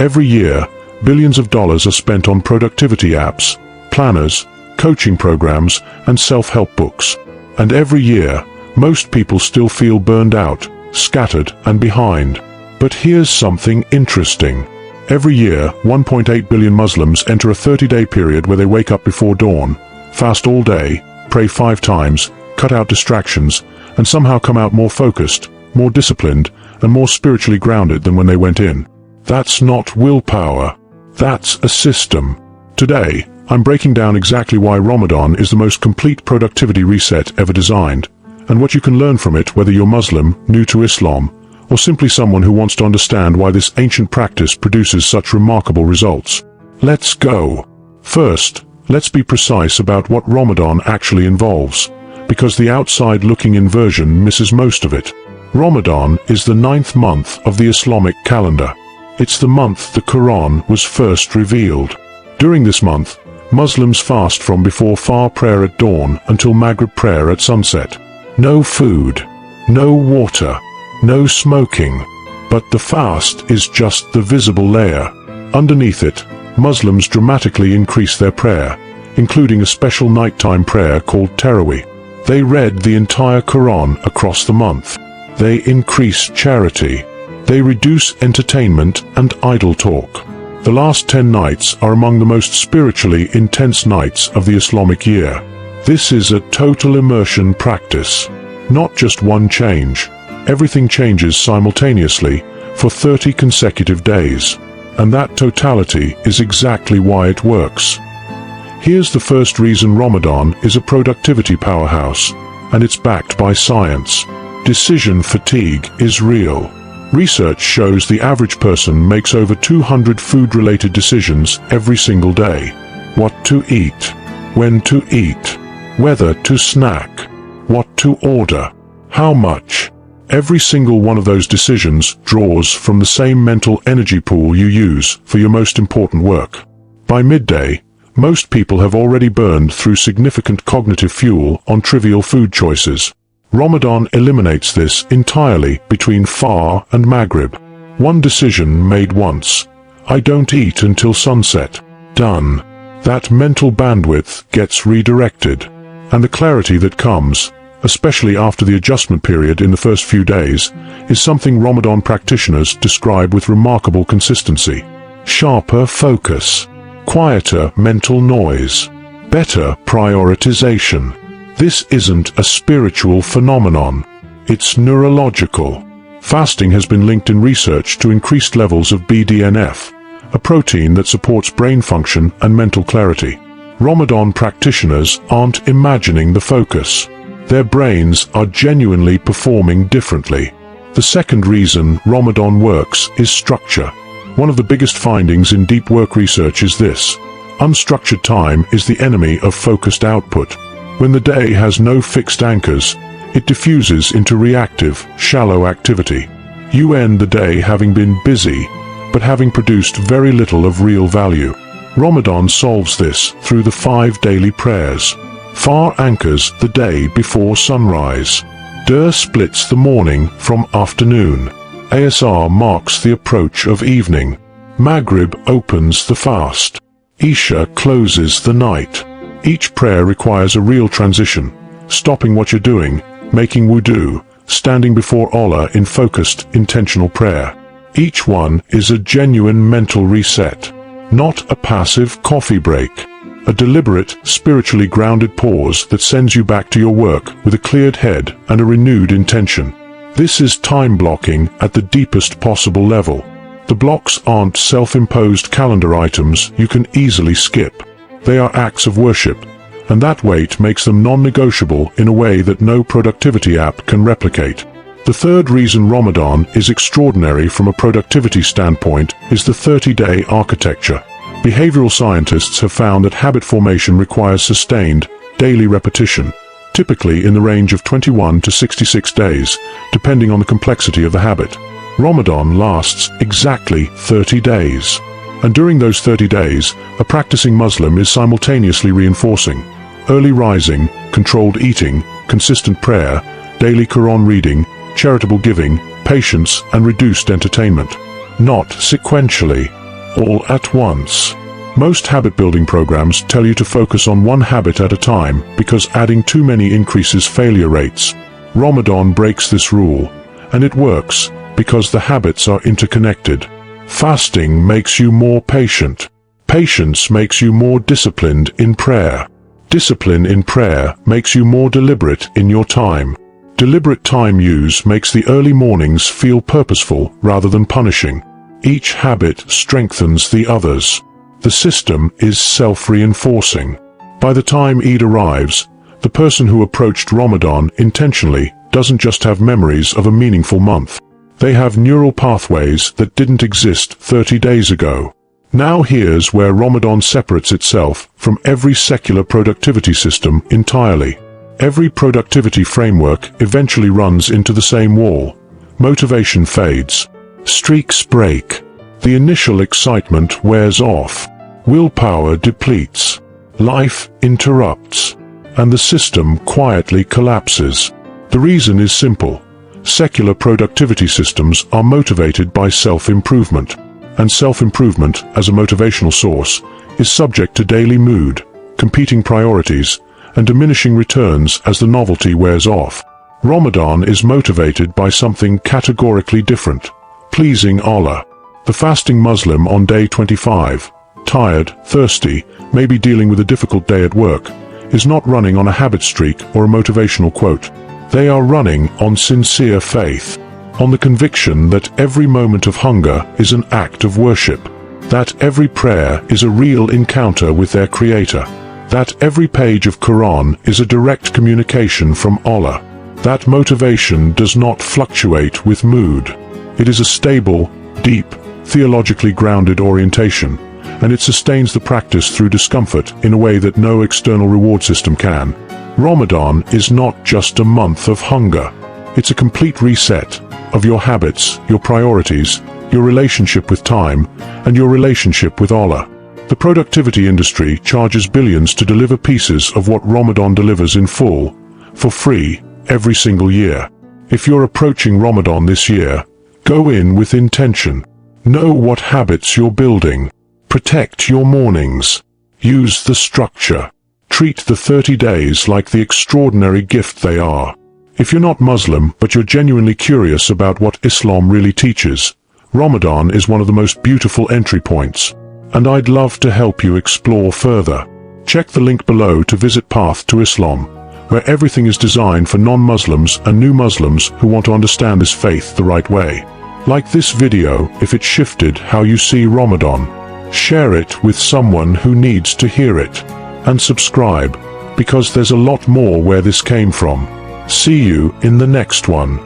Every year, billions of dollars are spent on productivity apps, planners, coaching programs, and self-help books. And every year, most people still feel burned out, scattered, and behind. But here's something interesting. Every year, 1.8 billion Muslims enter a 30-day period where they wake up before dawn, fast all day, pray 5 times, cut out distractions, and somehow come out more focused, more disciplined, and more spiritually grounded than when they went in. That's not willpower. That's a system. Today, I'm breaking down exactly why Ramadan is the most complete productivity reset ever designed, and what you can learn from it whether you're Muslim, new to Islam, or simply someone who wants to understand why this ancient practice produces such remarkable results. Let's go. First, let's be precise about what Ramadan actually involves, because the outside-looking-in version misses most of it. Ramadan is the 9th month of the Islamic calendar. It's the month the Quran was first revealed. During this month, Muslims fast from before Fajr prayer at dawn until Maghrib prayer at sunset. No food, no water, no smoking. But the fast is just the visible layer. Underneath it, Muslims dramatically increase their prayer, including a special nighttime prayer called Taraweeh. They read the entire Quran across the month. They increase charity. They reduce entertainment and idle talk. The last 10 nights are among the most spiritually intense nights of the Islamic year. This is a total immersion practice. Not just one change. Everything changes simultaneously for 30 consecutive days. And that totality is exactly why it works. Here's the first reason Ramadan is a productivity powerhouse, and it's backed by science. Decision fatigue is real. Research shows the average person makes over 200 food-related decisions every single day. What to eat, when to eat, whether to snack, what to order, how much. Every single one of those decisions draws from the same mental energy pool you use for your most important work. By midday, most people have already burned through significant cognitive fuel on trivial food choices. Ramadan eliminates this entirely between Fajr and Maghrib. One decision made once. I don't eat until sunset. Done. That mental bandwidth gets redirected. And the clarity that comes, especially after the adjustment period in the first few days, is something Ramadan practitioners describe with remarkable consistency. Sharper focus. Quieter mental noise. Better prioritization. This isn't a spiritual phenomenon. It's neurological. Fasting has been linked in research to increased levels of BDNF, a protein that supports brain function and mental clarity. Ramadan practitioners aren't imagining the focus. Their brains are genuinely performing differently. The second reason Ramadan works is structure. One of the biggest findings in deep work research is this: unstructured time is the enemy of focused output. When the day has no fixed anchors, it diffuses into reactive, shallow activity. You end the day having been busy, but having produced very little of real value. Ramadan solves this through the 5 daily prayers. Fajr anchors the day before sunrise. Dur splits the morning from afternoon. Asr marks the approach of evening. Maghrib opens the fast. Isha closes the night. Each prayer requires a real transition, stopping what you're doing, making wudu, standing before Allah in focused, intentional prayer. Each one is a genuine mental reset, not a passive coffee break. A deliberate, spiritually grounded pause that sends you back to your work with a cleared head and a renewed intention. This is time blocking at the deepest possible level. The blocks aren't self-imposed calendar items you can easily skip. They are acts of worship, and that weight makes them non-negotiable in a way that no productivity app can replicate. The third reason Ramadan is extraordinary from a productivity standpoint is the 30-day architecture. Behavioral scientists have found that habit formation requires sustained, daily repetition, typically in the range of 21 to 66 days, depending on the complexity of the habit. Ramadan lasts exactly 30 days. And during those 30 days, a practicing Muslim is simultaneously reinforcing early rising, controlled eating, consistent prayer, daily Quran reading, charitable giving, patience, and reduced entertainment. Not sequentially, all at once. Most habit-building programs tell you to focus on one habit at a time because adding too many increases failure rates. Ramadan breaks this rule, and it works because the habits are interconnected. Fasting makes you more patient. Patience makes you more disciplined in prayer. Discipline in prayer makes you more deliberate in your time. Deliberate time use makes the early mornings feel purposeful rather than punishing. Each habit strengthens the others. The system is self-reinforcing. By the time Eid arrives, the person who approached Ramadan intentionally doesn't just have memories of a meaningful month. They have neural pathways that didn't exist 30 days ago. Now here's where Ramadan separates itself from every secular productivity system entirely. Every productivity framework eventually runs into the same wall. Motivation fades. Streaks break. The initial excitement wears off. Willpower depletes. Life interrupts. And the system quietly collapses. The reason is simple. Secular productivity systems are motivated by self-improvement. And self-improvement, as a motivational source, is subject to daily mood, competing priorities, and diminishing returns as the novelty wears off. Ramadan is motivated by something categorically different. Pleasing Allah. The fasting Muslim on day 25, tired, thirsty, maybe dealing with a difficult day at work, is not running on a habit streak or a motivational quote. They are running on sincere faith, on the conviction that every moment of hunger is an act of worship, that every prayer is a real encounter with their Creator, that every page of Quran is a direct communication from Allah. That motivation does not fluctuate with mood. It is a stable, deep, theologically grounded orientation, and it sustains the practice through discomfort in a way that no external reward system can. Ramadan is not just a month of hunger. It's a complete reset of your habits, your priorities, your relationship with time, and your relationship with Allah. The productivity industry charges billions to deliver pieces of what Ramadan delivers in full, for free, every single year. If you're approaching Ramadan this year, go in with intention. Know what habits you're building. Protect your mornings. Use the structure. Treat the 30 days like the extraordinary gift they are. If you're not Muslim but you're genuinely curious about what Islam really teaches, Ramadan is one of the most beautiful entry points, and I'd love to help you explore further. Check the link below to visit Path to Islam, where everything is designed for non-Muslims and new Muslims who want to understand this faith the right way. Like this video if it shifted how you see Ramadan. Share it with someone who needs to hear it. And subscribe, because there's a lot more where this came from. See you in the next one.